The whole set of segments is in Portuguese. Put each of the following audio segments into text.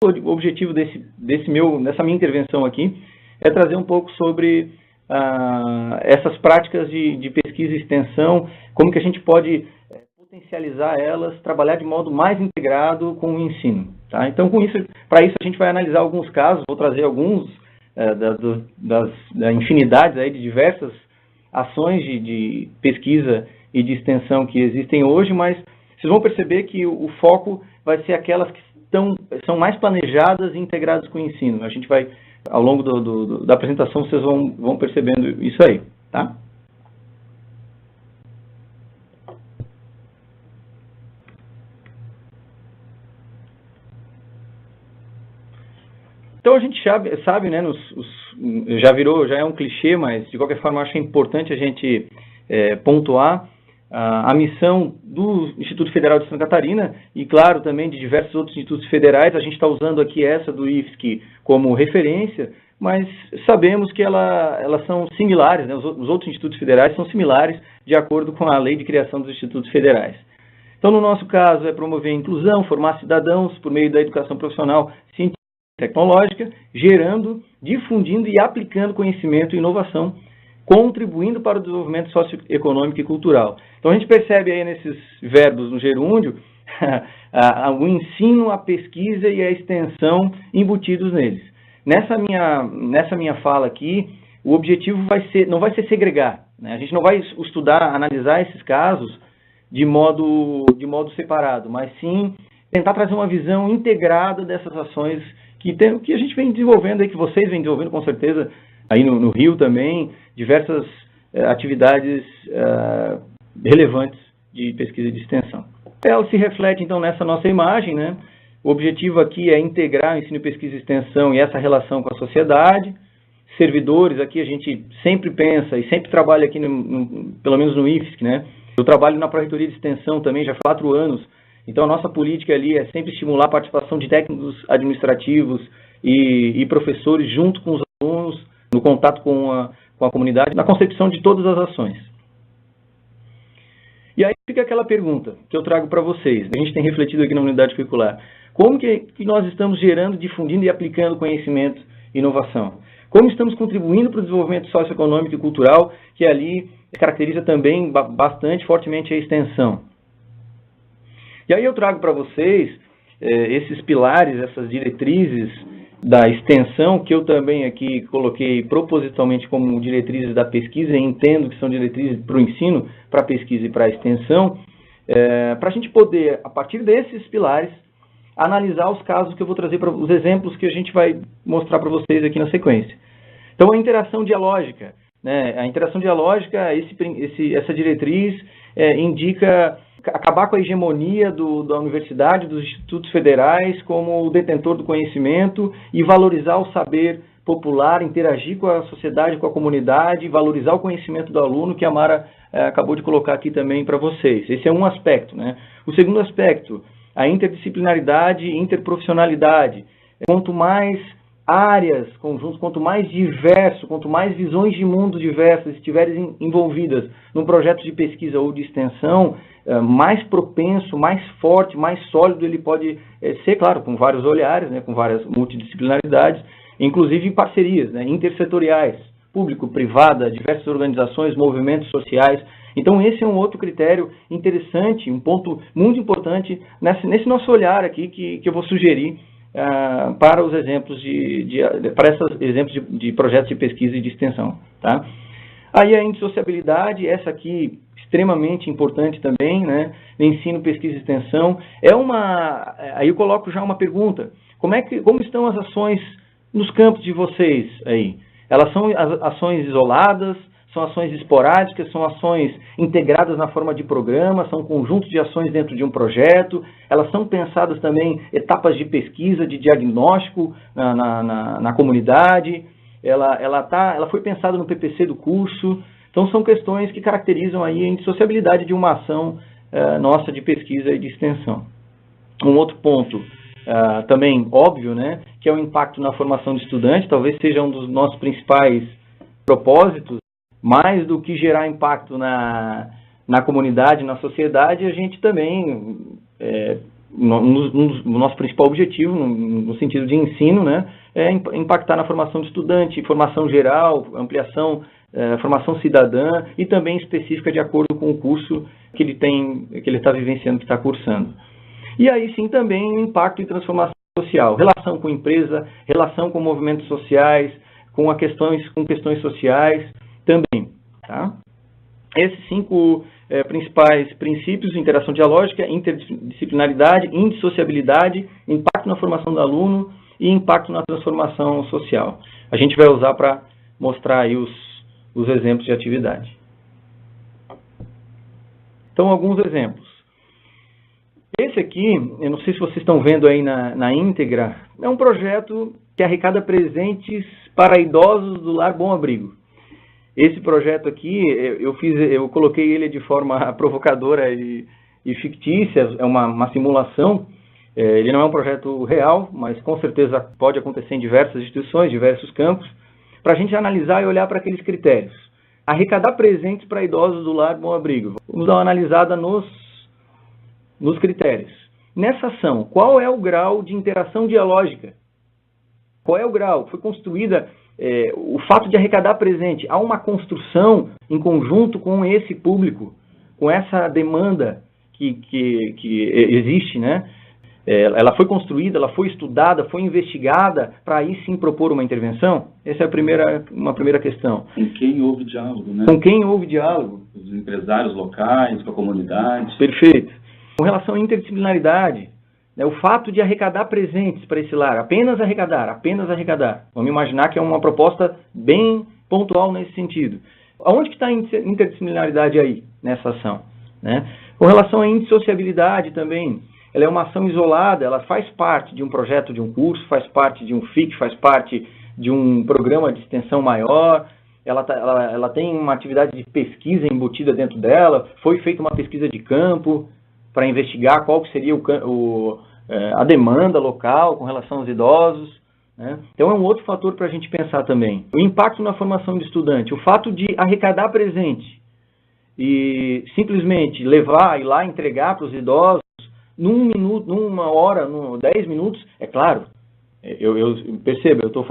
o objetivo dessa minha intervenção aqui é trazer um pouco sobre essas práticas de pesquisa e extensão, como que a gente pode potencializar elas, trabalhar de modo mais integrado com o ensino. Tá? Então, para isso, a gente vai analisar alguns casos, vou trazer alguns da infinidade aí de diversas ações de pesquisa e de extensão que existem hoje, mas vocês vão perceber que o foco vai ser aquelas que são mais planejadas e integradas com o ensino. A gente vai, ao longo da apresentação, vocês vão percebendo isso aí. Tá? Então, a gente sabe, né, já é um clichê, mas de qualquer forma, acho importante a gente pontuar a missão do Instituto Federal de Santa Catarina e, claro, também de diversos outros institutos federais. A gente está usando aqui essa do IFSC como referência, mas sabemos que elas são similares, né? Os outros institutos federais são similares de acordo com a lei de criação dos institutos federais. Então, no nosso caso, é promover a inclusão, formar cidadãos por meio da educação profissional científica tecnológica, gerando, difundindo e aplicando conhecimento e inovação, contribuindo para o desenvolvimento socioeconômico e cultural. Então, a gente percebe aí nesses verbos no gerúndio o ensino, a pesquisa e a extensão embutidos neles. Nessa minha fala aqui, o objetivo não vai ser segregar, né? A gente não vai estudar, analisar esses casos de modo separado, mas sim tentar trazer uma visão integrada dessas ações que a gente vem desenvolvendo aí, que vocês vêm desenvolvendo com certeza, aí no Rio também, diversas atividades relevantes de pesquisa e de extensão. Ela se reflete, então, nessa nossa imagem, né? O objetivo aqui é integrar o ensino, pesquisa e extensão e essa relação com a sociedade. Servidores, aqui a gente sempre pensa e sempre trabalha aqui, pelo menos no IFSC, né? Eu trabalho na Pró-Reitoria de Extensão também já há 4 anos. Então, a nossa política ali é sempre estimular a participação de técnicos administrativos e professores junto com os alunos, no contato com a comunidade, na concepção de todas as ações. E aí fica aquela pergunta que eu trago para vocês. A gente tem refletido aqui na unidade curricular. Como que nós estamos gerando, difundindo e aplicando conhecimento e inovação? Como estamos contribuindo para o desenvolvimento socioeconômico e cultural, que ali caracteriza também bastante fortemente a extensão? E aí eu trago para vocês esses pilares, essas diretrizes da extensão, que eu também aqui coloquei propositalmente como diretrizes da pesquisa, e entendo que são diretrizes para o ensino, para a pesquisa e para a extensão, para a gente poder, a partir desses pilares, analisar os casos que eu vou trazer, os exemplos que a gente vai mostrar para vocês aqui na sequência. Então, a interação dialógica, né? A interação dialógica, essa diretriz indica acabar com a hegemonia da universidade, dos institutos federais como detentor do conhecimento e valorizar o saber popular, interagir com a sociedade, com a comunidade, valorizar o conhecimento do aluno, que a Mara acabou de colocar aqui também para vocês. Esse é um aspecto, né? O segundo aspecto, a interdisciplinaridade e interprofissionalidade. Quanto mais áreas, conjuntos, quanto mais diverso, quanto mais visões de mundo diversas estiverem envolvidas num projeto de pesquisa ou de extensão, mais propenso, mais forte, mais sólido ele pode ser, claro, com vários olhares, né, com várias multidisciplinaridades, inclusive em parcerias, né, intersetoriais, público, privada, diversas organizações, movimentos sociais. Então, esse é um outro critério interessante, um ponto muito importante nesse nosso olhar aqui que eu vou sugerir para os exemplos para esses exemplos de projetos de pesquisa e de extensão. Tá? Aí a indissociabilidade, essa aqui extremamente importante também, né? Ensino, pesquisa e extensão. Aí eu coloco já uma pergunta. Como estão as ações nos campos de vocês aí? Elas são ações isoladas? São ações esporádicas, são ações integradas na forma de programa, são conjuntos de ações dentro de um projeto, elas são pensadas também etapas de pesquisa, de diagnóstico na comunidade, ela foi pensada no PPC do curso. Então, são questões que caracterizam aí a indissociabilidade de uma ação nossa de pesquisa e de extensão. Um outro ponto também óbvio, né, que é o impacto na formação de estudantes, talvez seja um dos nossos principais propósitos. Mais do que gerar impacto na comunidade, na sociedade, a gente também o nosso principal objetivo, no sentido de ensino, né, é impactar na formação do estudante, formação geral, ampliação, formação cidadã e também específica de acordo com o curso que ele está vivenciando, que está cursando. E aí sim também impacto e transformação social, relação com empresa, relação com movimentos sociais, com questões sociais também. Tá? Esses 5 principais princípios de interação dialógica: interdisciplinaridade, indissociabilidade, impacto na formação do aluno e impacto na transformação social. A gente vai usar para mostrar aí os exemplos de atividade. Então, alguns exemplos. Esse aqui, eu não sei se vocês estão vendo aí na íntegra, é um projeto que arrecada presentes para idosos do Lar Bom Abrigo. Esse projeto aqui, eu coloquei ele de forma provocadora e fictícia, é uma simulação. Ele não é um projeto real, mas com certeza pode acontecer em diversas instituições, diversos campos, para a gente analisar e olhar para aqueles critérios. Arrecadar presentes para idosos do Lar Bom Abrigo. Vamos dar uma analisada nos critérios. Nessa ação, qual é o grau de interação dialógica? Qual é o grau? Foi construída, o fato de arrecadar presente, há uma construção em conjunto com esse público, com essa demanda que existe, né? Ela foi construída, ela foi estudada, foi investigada para aí sim propor uma intervenção? Essa é uma primeira questão. Com quem houve diálogo, né? Com quem houve diálogo? Os empresários locais, com a comunidade. Perfeito. Com relação à interdisciplinaridade, né, o fato de arrecadar presentes para esse lar, apenas arrecadar. Vamos imaginar que é uma proposta bem pontual nesse sentido. Aonde que está a interdisciplinaridade aí, nessa ação? Né? Com relação à indissociabilidade também, ela é uma ação isolada, ela faz parte de um projeto de um curso, faz parte de um FIC, faz parte de um programa de extensão maior, ela tem uma atividade de pesquisa embutida dentro dela, foi feita uma pesquisa de campo para investigar qual que seria a demanda local com relação aos idosos. Né? Então é um outro fator para a gente pensar também. O impacto na formação do estudante, o fato de arrecadar presente e simplesmente ir lá entregar para os idosos num minuto, numa hora, 10 minutos, é claro, eu percebo, eu estou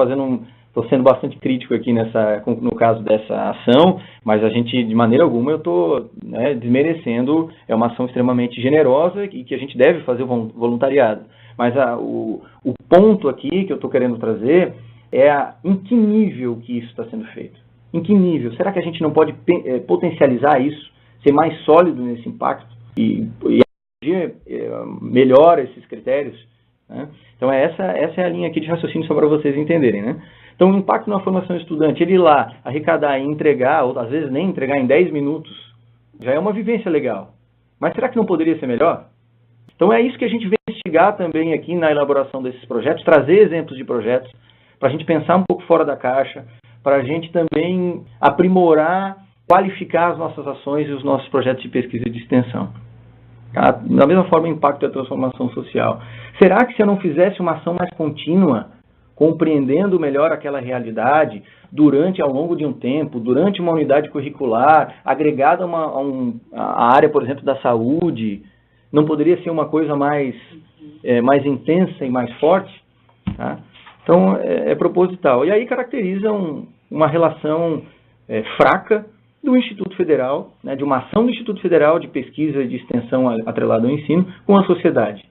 sendo bastante crítico aqui no caso dessa ação, mas a gente, de maneira alguma, eu estou desmerecendo, é uma ação extremamente generosa e que a gente deve fazer voluntariado. Mas o ponto aqui que eu estou querendo trazer é em que nível que isso está sendo feito. Em que nível? Será que a gente não pode potencializar isso, ser mais sólido nesse impacto e melhora esses critérios? Né? Então essa é a linha aqui de raciocínio só para vocês entenderem, né? Então o impacto na formação estudante, ele ir lá arrecadar e entregar, ou às vezes nem entregar em 10 minutos, já é uma vivência legal. Mas será que não poderia ser melhor? Então é isso que a gente vem investigar também aqui na elaboração desses projetos, trazer exemplos de projetos, para a gente pensar um pouco fora da caixa, para a gente também aprimorar, qualificar as nossas ações e os nossos projetos de pesquisa e de extensão. Da mesma forma, o impacto da transformação social. Será que se eu não fizesse uma ação mais contínua, compreendendo melhor aquela realidade, ao longo de um tempo, durante uma unidade curricular, agregada a área, por exemplo, da saúde, não poderia ser uma coisa mais intensa e mais forte? Tá? Então, é proposital. E aí caracteriza uma relação fraca do Instituto Federal, né, de uma ação do Instituto Federal de pesquisa e de extensão atrelada ao ensino com a sociedade.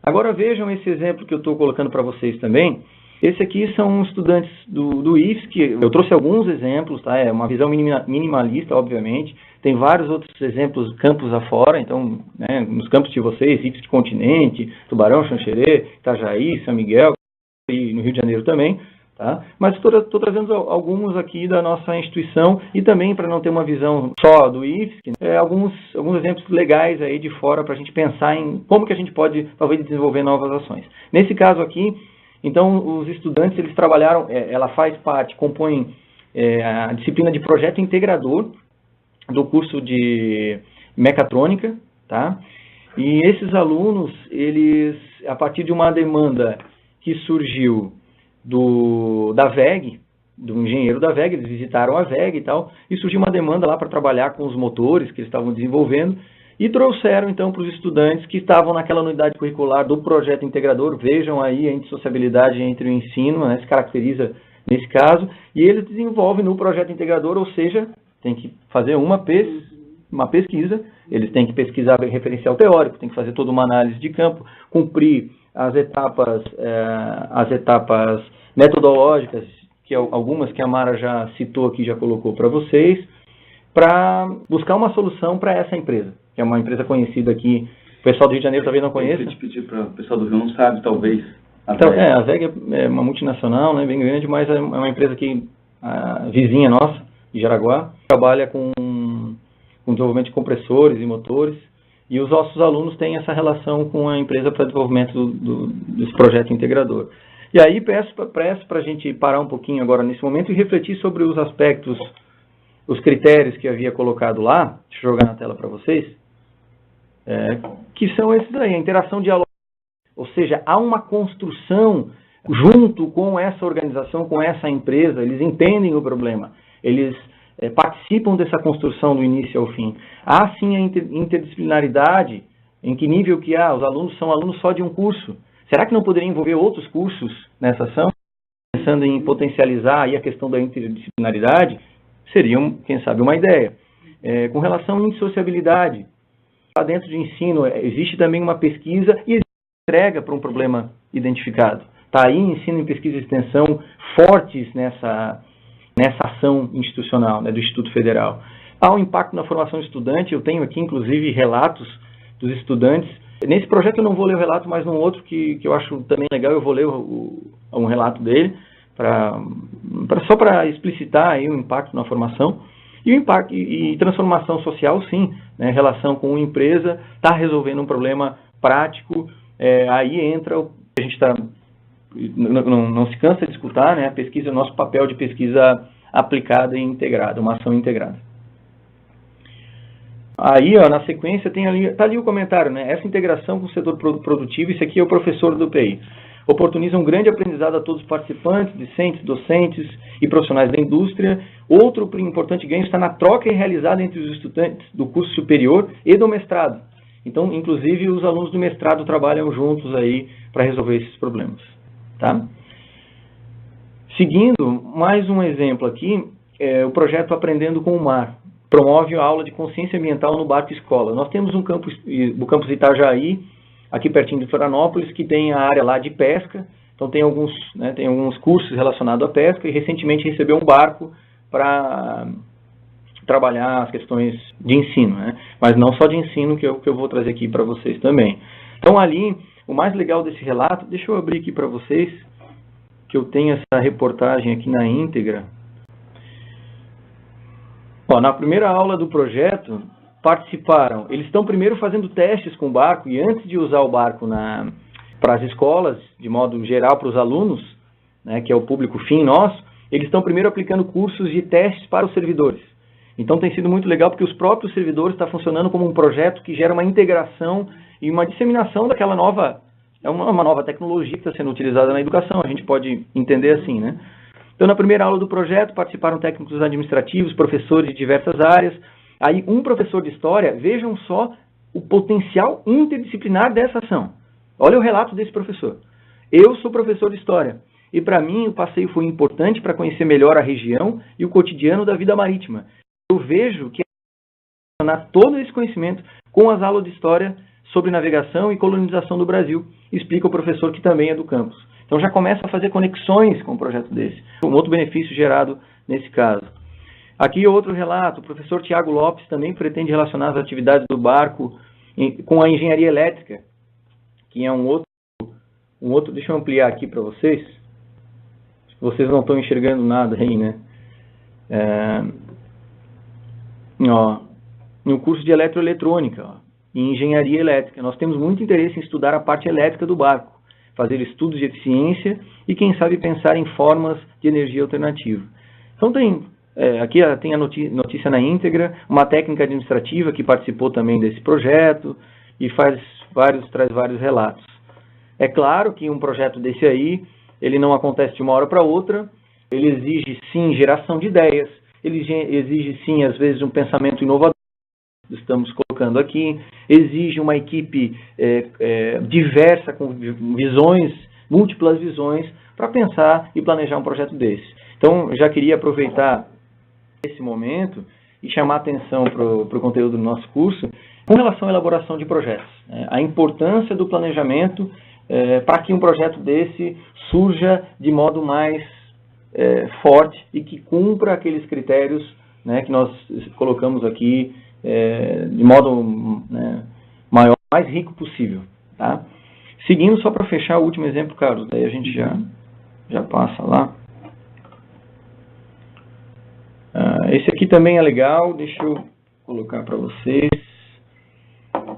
Agora vejam esse exemplo que eu estou colocando para vocês também. Esse aqui são estudantes do IFSC, eu trouxe alguns exemplos, tá? É uma visão minimalista, obviamente. Tem vários outros exemplos, campos afora, então, né, nos campos de vocês, IFSC Continente, Tubarão, Xanxerê, Itajaí, São Miguel e no Rio de Janeiro também. Tá? Mas estou trazendo alguns aqui da nossa instituição e também, para não ter uma visão só do IFSC, alguns exemplos legais aí de fora para a gente pensar em como que a gente pode, talvez, desenvolver novas ações. Nesse caso aqui, então, os estudantes, eles trabalharam, ela faz parte, compõe a disciplina de projeto integrador do curso de mecatrônica, tá? E esses alunos, eles, a partir de uma demanda que surgiu da VEG, do engenheiro da VEG, eles visitaram a VEG e tal, e surgiu uma demanda lá para trabalhar com os motores que eles estavam desenvolvendo, e trouxeram então para os estudantes que estavam naquela unidade curricular do projeto integrador. Vejam aí a indissociabilidade entre o ensino, né, se caracteriza nesse caso, e eles desenvolvem no projeto integrador, ou seja, tem que fazer uma pesquisa, eles têm que pesquisar referencial teórico, tem que fazer toda uma análise de campo, cumprir as etapas metodológicas, que algumas que a Mara já citou aqui, já colocou para vocês, para buscar uma solução para essa empresa, que é uma empresa conhecida aqui. O pessoal do Rio de Janeiro talvez não conheça. Eu te pedir para o pessoal do Rio não sabe, talvez. Então, a VEG é uma multinacional, né, bem grande, mas é uma empresa que, vizinha nossa, de Jaraguá, trabalha com desenvolvimento de compressores e motores, e os nossos alunos têm essa relação com a empresa para desenvolvimento desse projeto integrador. E aí peço para a gente parar um pouquinho agora nesse momento e refletir sobre os aspectos, os critérios que eu havia colocado lá, deixa eu jogar na tela para vocês, que são esses aí, a interação dialógica, ou seja, há uma construção junto com essa organização, com essa empresa, eles entendem o problema, eles participam dessa construção do início ao fim. Há sim a interdisciplinaridade, em que nível que há? Os alunos são alunos só de um curso. Será que não poderia envolver outros cursos nessa ação? Pensando em potencializar aí a questão da interdisciplinaridade, seria, quem sabe, uma ideia. Com relação à indissociabilidade, lá dentro de ensino, existe também uma pesquisa e existe entrega para um problema identificado. Está aí ensino e pesquisa e extensão fortes nessa ação institucional, né, do Instituto Federal. Há um impacto na formação estudante, eu tenho aqui, inclusive, relatos dos estudantes. Nesse projeto eu não vou ler o relato, mas num outro que eu acho também legal, eu vou ler um relato dele, só para explicitar aí o impacto na formação. E o impacto e transformação social, sim, né, relação com uma empresa, está resolvendo um problema prático, aí entra a gente não se cansa de escutar, né, a pesquisa, o nosso papel de pesquisa aplicada e integrada, uma ação integrada. Aí, na sequência, tá ali o comentário, né, essa integração com o setor produtivo, isso aqui é o professor do PI, oportuniza um grande aprendizado a todos os participantes, discentes, docentes e profissionais da indústria. Outro importante ganho está na troca realizada entre os estudantes do curso superior e do mestrado. Então, inclusive, os alunos do mestrado trabalham juntos aí para resolver esses problemas. Tá? Seguindo, mais um exemplo aqui, o projeto Aprendendo com o Mar. Promove a aula de consciência ambiental no barco escola. Nós temos o campus Itajaí, aqui pertinho de Florianópolis, que tem a área lá de pesca. Então tem alguns cursos relacionados à pesca e recentemente recebeu um barco para trabalhar as questões de ensino, né? Mas não só de ensino que eu vou trazer aqui para vocês também. Então ali, o mais legal desse relato, deixa eu abrir aqui para vocês, que eu tenho essa reportagem aqui na íntegra. Na primeira aula do projeto, participaram, eles estão primeiro fazendo testes com o barco, e antes de usar o barco para as escolas, de modo geral para os alunos, né, que é o público fim nosso, eles estão primeiro aplicando cursos de testes para os servidores. Então tem sido muito legal, porque os próprios servidores estão funcionando como um projeto que gera uma integração e uma disseminação daquela nova, uma nova tecnologia que está sendo utilizada na educação, a gente pode entender assim, né? Então, na primeira aula do projeto, participaram técnicos administrativos, professores de diversas áreas. Aí, um professor de história, vejam só o potencial interdisciplinar dessa ação. Olha o relato desse professor. Eu sou professor de história, e para mim o passeio foi importante para conhecer melhor a região e o cotidiano da vida marítima. Eu vejo que todo esse conhecimento com as aulas de história sobre navegação e colonização do Brasil, explica o professor que também é do campus. Então já começa a fazer conexões com um projeto desse. Um outro benefício gerado nesse caso. Aqui outro relato, o professor Tiago Lopes também pretende relacionar as atividades do barco com a engenharia elétrica, que é um outro, deixa eu ampliar aqui para vocês. Vocês não estão enxergando nada aí, né? No curso de eletroeletrônica, e engenharia elétrica, nós temos muito interesse em estudar a parte elétrica do barco, fazer estudos de eficiência e, quem sabe, pensar em formas de energia alternativa. Então, aqui tem a notícia na íntegra, uma técnica administrativa que participou também desse projeto e traz vários relatos. É claro que um projeto desse aí, ele não acontece de uma hora para outra, ele exige, sim, geração de ideias, ele exige, sim, às vezes, um pensamento inovador, estamos colocando colocando aqui, exige uma equipe diversa, com visões, múltiplas visões, para pensar e planejar um projeto desse. Então, já queria aproveitar esse momento e chamar a atenção para o conteúdo do nosso curso com relação à elaboração de projetos. A importância do planejamento para que um projeto desse surja de modo mais forte e que cumpra aqueles critérios, né, que nós colocamos aqui de modo maior, mais rico possível. Tá? Seguindo, só para fechar o último exemplo, Carlos, daí a gente já passa lá. Esse aqui também é legal, deixa eu colocar para vocês.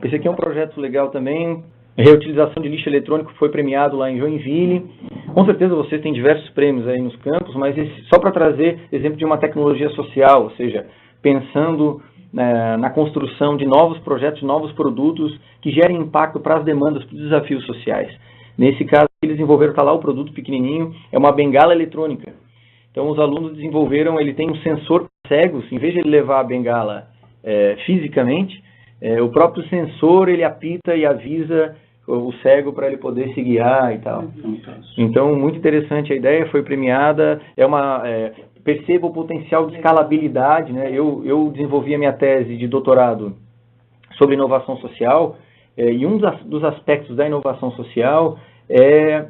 Esse aqui é um projeto legal também, reutilização de lixo eletrônico, foi premiado lá em Joinville. Com certeza vocês têm diversos prêmios aí nos campos, mas só para trazer exemplo de uma tecnologia social, ou seja, pensando na construção de novos projetos, novos produtos que gerem impacto para as demandas, para os desafios sociais. Nesse caso, eles desenvolveram, está lá o produto pequenininho, é uma bengala eletrônica. Então, os alunos desenvolveram, ele tem um sensor para cegos, em vez de ele levar a bengala fisicamente, o próprio sensor, ele apita e avisa o cego para ele poder se guiar e tal. Então, muito interessante a ideia, foi premiada, perceba o potencial de escalabilidade, né? Eu desenvolvi a minha tese de doutorado sobre inovação social, e um dos aspectos da inovação social é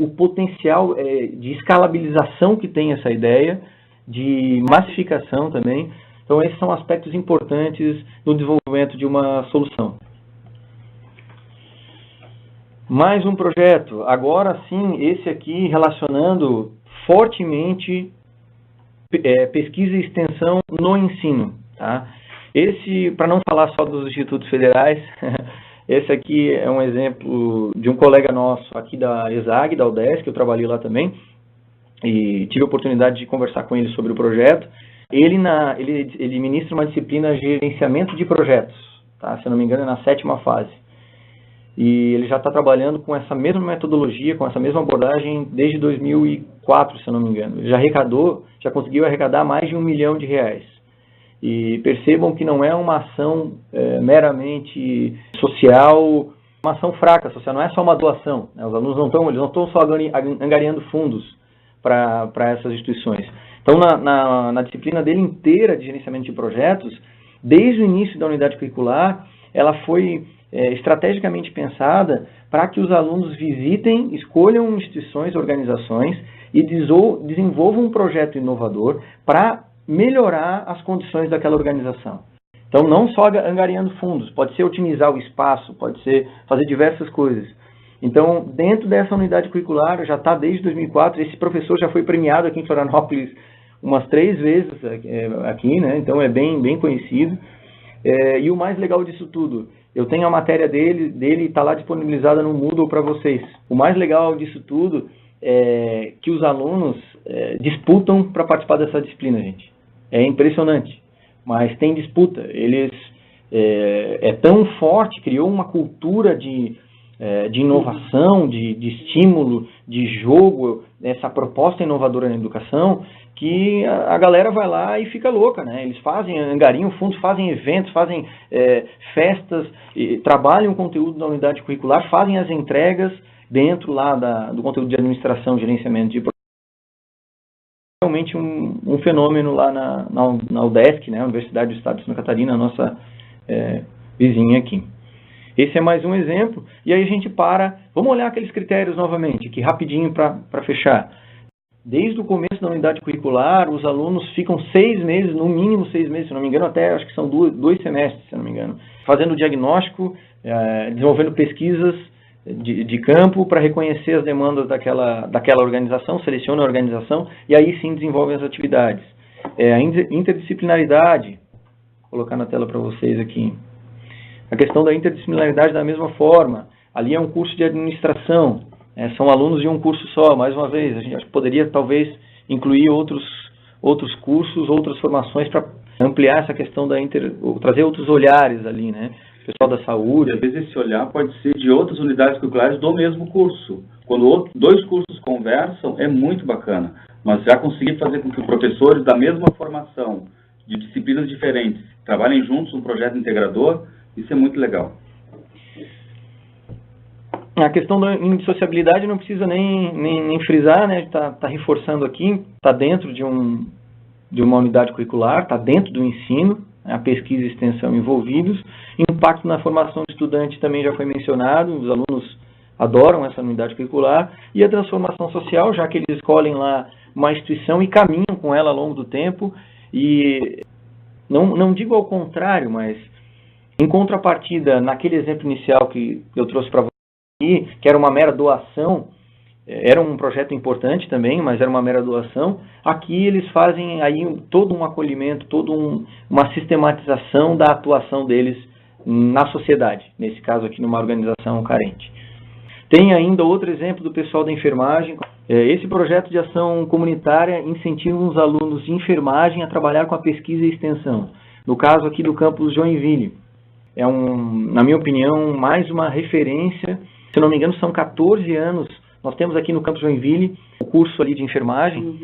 o potencial de escalabilização que tem essa ideia, de massificação também. Então, esses são aspectos importantes no desenvolvimento de uma solução. Mais um projeto, agora sim, esse aqui relacionando fortemente pesquisa e extensão no ensino. Tá? Esse, para não falar só dos institutos federais, esse aqui é um exemplo de um colega nosso aqui da ESAG, da UDESC, que eu trabalhei lá também, e tive a oportunidade de conversar com ele sobre o projeto. Ele ministra uma disciplina de gerenciamento de projetos, tá? Se eu não me engano é na 7ª fase. E ele já está trabalhando com essa mesma metodologia, com essa mesma abordagem desde 2004, se eu não me engano. Ele já conseguiu arrecadar mais de R$1 milhão. E percebam que não é uma ação meramente social, uma ação fraca social, não é só uma doação. Né? Os alunos não estão só angariando fundos para essas instituições. Então, na disciplina dele inteira de gerenciamento de projetos, desde o início da unidade curricular, ela foi estrategicamente pensada para que os alunos visitem, escolham instituições, organizações e desenvolvam um projeto inovador para melhorar as condições daquela organização. Então, não só angariando fundos, pode ser otimizar o espaço, pode ser fazer diversas coisas. Então, dentro dessa unidade curricular, já está desde 2004, esse professor já foi premiado aqui em Florianópolis umas 3 vezes aqui, né? Então é bem conhecido. E o mais legal disso tudo, eu tenho a matéria dele está lá disponibilizada no Moodle para vocês. O mais legal disso tudo é que os alunos disputam para participar dessa disciplina, gente. É impressionante, mas tem disputa. Eles é tão forte, criou uma cultura de inovação, de estímulo, de jogo, essa proposta inovadora na educação, que a galera vai lá e fica louca, né? Eles angariam fundos, fazem eventos, fazem festas, trabalham o conteúdo da unidade curricular, fazem as entregas dentro lá do conteúdo de administração, gerenciamento de projetos. Realmente um fenômeno lá na UDESC, né? Universidade do Estado de Santa Catarina, a nossa vizinha aqui. Esse é mais um exemplo, e aí a gente vamos olhar aqueles critérios novamente, aqui rapidinho para fechar. Desde o começo da unidade curricular, os alunos ficam 6 meses, no mínimo 6 meses, se não me engano, até acho que são 2 semestres, se não me engano, fazendo diagnóstico, desenvolvendo pesquisas de campo para reconhecer as demandas daquela organização, seleciona a organização e aí sim desenvolve as atividades. A interdisciplinaridade, vou colocar na tela para vocês aqui. A questão da interdisciplinaridade da mesma forma, ali é um curso de administração, são alunos de um curso só, mais uma vez, a gente acho que poderia talvez incluir outros cursos, outras formações para ampliar essa questão trazer outros olhares ali, né? O pessoal da saúde. E às vezes esse olhar pode ser de outras unidades curriculares do mesmo curso. Quando 2 cursos conversam, é muito bacana, mas já conseguir fazer com que os professores da mesma formação, de disciplinas diferentes, trabalhem juntos num projeto integrador, Isso é muito legal. A questão da indissociabilidade não precisa nem frisar, né? Está reforçando aqui, está dentro de uma unidade curricular, está dentro do ensino, a pesquisa e extensão envolvidos. Impacto na formação do estudante também já foi mencionado, os alunos adoram essa unidade curricular. E a transformação social, já que eles escolhem lá uma instituição e caminham com ela ao longo do tempo. E não digo ao contrário, mas em contrapartida, naquele exemplo inicial que eu trouxe para vocês aqui, que era uma mera doação, era um projeto importante também, mas era uma mera doação. Aqui eles fazem aí todo um acolhimento, toda uma sistematização da atuação deles na sociedade, nesse caso aqui numa organização carente. Tem ainda outro exemplo do pessoal da enfermagem. Esse projeto de ação comunitária incentiva os alunos de enfermagem a trabalhar com a pesquisa e extensão. No caso aqui do campus Joinville. É, na minha opinião, mais uma referência. Se não me engano, são 14 anos. Nós temos aqui no campus Joinville o curso ali de enfermagem,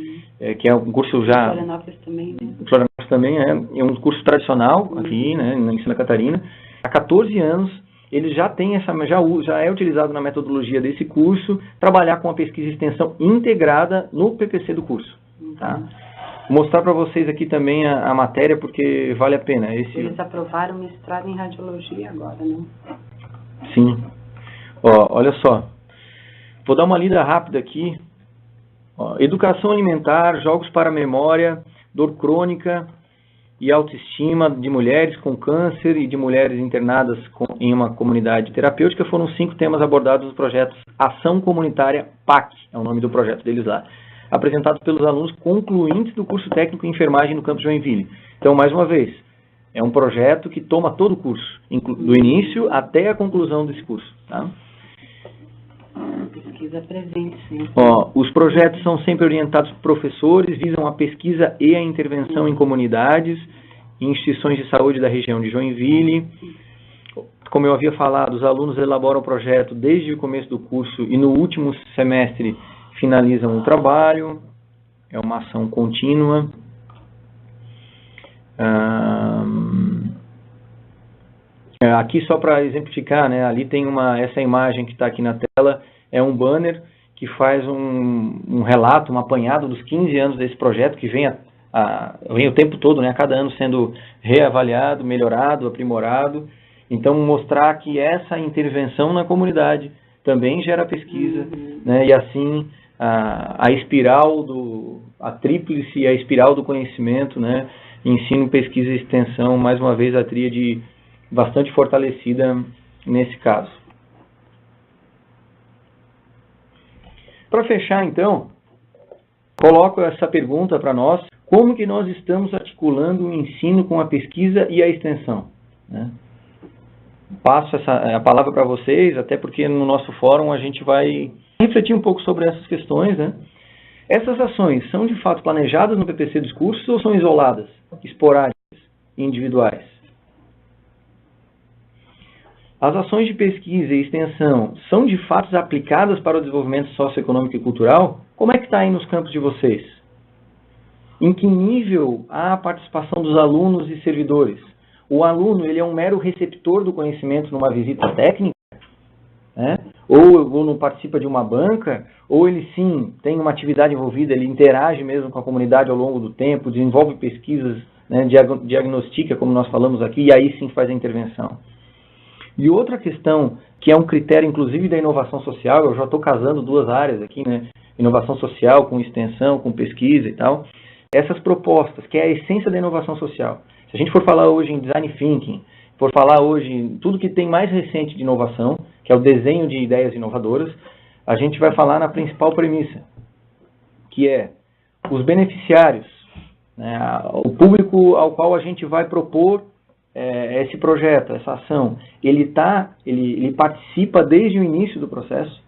que é um curso já... Florianópolis também, né? Florianópolis também é um curso tradicional aqui, né, em Santa Catarina. Há 14 anos, ele já tem já é utilizado na metodologia desse curso, trabalhar com a pesquisa e extensão integrada no PPC do curso. Tá? Vou mostrar para vocês aqui também a matéria, porque vale a pena. Eles aprovaram o mestrado em radiologia agora, né? Sim. Ó, olha só. Vou dar uma lida rápida aqui. Ó, educação alimentar, jogos para a memória, dor crônica e autoestima de mulheres com câncer e de mulheres internadas em uma comunidade terapêutica foram 5 temas abordados nos projetos Ação Comunitária PAC, é o nome do projeto deles lá, apresentados pelos alunos concluintes do curso técnico em enfermagem no campus Joinville. Então, mais uma vez, é um projeto que toma todo o curso, do início até a conclusão desse curso. Tá? Pesquisa presente, sim. Ó, os projetos são sempre orientados por professores, visam a pesquisa e a intervenção em comunidades, em instituições de saúde da região de Joinville. Como eu havia falado, os alunos elaboram o projeto desde o começo do curso e no último semestre finalizam o trabalho. É uma ação contínua. Aqui só para exemplificar, né, ali tem essa imagem que está aqui na tela, é um banner que faz um relato, um apanhado dos 15 anos desse projeto, que vem o tempo todo, né, a cada ano sendo reavaliado, melhorado, aprimorado. Então, mostrar que essa intervenção na comunidade também gera pesquisa, né, e assim a espiral a tríplice e a espiral do conhecimento, né, ensino, pesquisa e extensão, mais uma vez a tríade bastante fortalecida nesse caso. Para fechar, então, coloco essa pergunta para nós: como que nós estamos articulando o ensino com a pesquisa e a extensão? Né? Passo a palavra para vocês, até porque no nosso fórum a gente vai refletir um pouco sobre essas questões. Né? Essas ações são de fato planejadas no PPC dos cursos ou são isoladas, esporádicas e individuais? As ações de pesquisa e extensão são de fato aplicadas para o desenvolvimento socioeconômico e cultural? Como é que está aí nos campos de vocês? Em que nível há a participação dos alunos e servidores? O aluno, ele é um mero receptor do conhecimento numa visita técnica? Né? Ou não participa de uma banca? Ou ele sim tem uma atividade envolvida, ele interage mesmo com a comunidade ao longo do tempo, desenvolve pesquisas, né, diagnostica, como nós falamos aqui, e aí sim faz a intervenção. E outra questão, que é um critério inclusive da inovação social, eu já estou casando duas áreas aqui, né? Inovação social com extensão, com pesquisa e tal. Essas propostas, que é a essência da inovação social. Se a gente for falar hoje em design thinking, for falar hoje em tudo que tem mais recente de inovação, que é o desenho de ideias inovadoras, a gente vai falar na principal premissa, que é os beneficiários, né? O público ao qual a gente vai propor esse projeto, essa ação, ele participa desde o início do processo,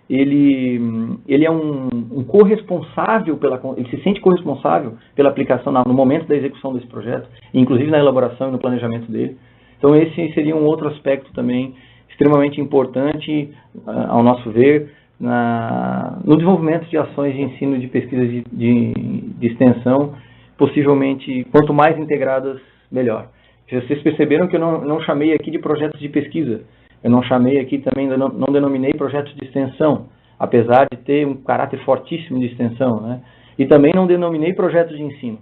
ele é um corresponsável, ele se sente corresponsável pela aplicação no momento da execução desse projeto, inclusive na elaboração e no planejamento dele. Então esse seria um outro aspecto também extremamente importante, ao nosso ver, no desenvolvimento de ações de ensino, de pesquisa de extensão, possivelmente, quanto mais integradas, melhor. Vocês perceberam que eu não chamei aqui de projetos de pesquisa. Eu não chamei aqui também, não denominei projetos de extensão, apesar de ter um caráter fortíssimo de extensão, né? E também não denominei projetos de ensino.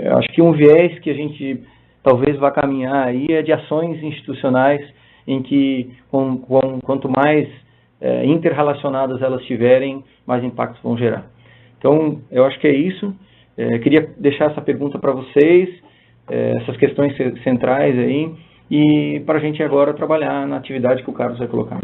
Eu acho que um viés que a gente talvez vá caminhar aí é de ações institucionais em que, quanto mais interrelacionadas elas tiverem, mais impactos vão gerar. Então, eu acho que é isso. Queria deixar essa pergunta para vocês, essas questões centrais aí, e para a gente agora trabalhar na atividade que o Carlos vai colocar.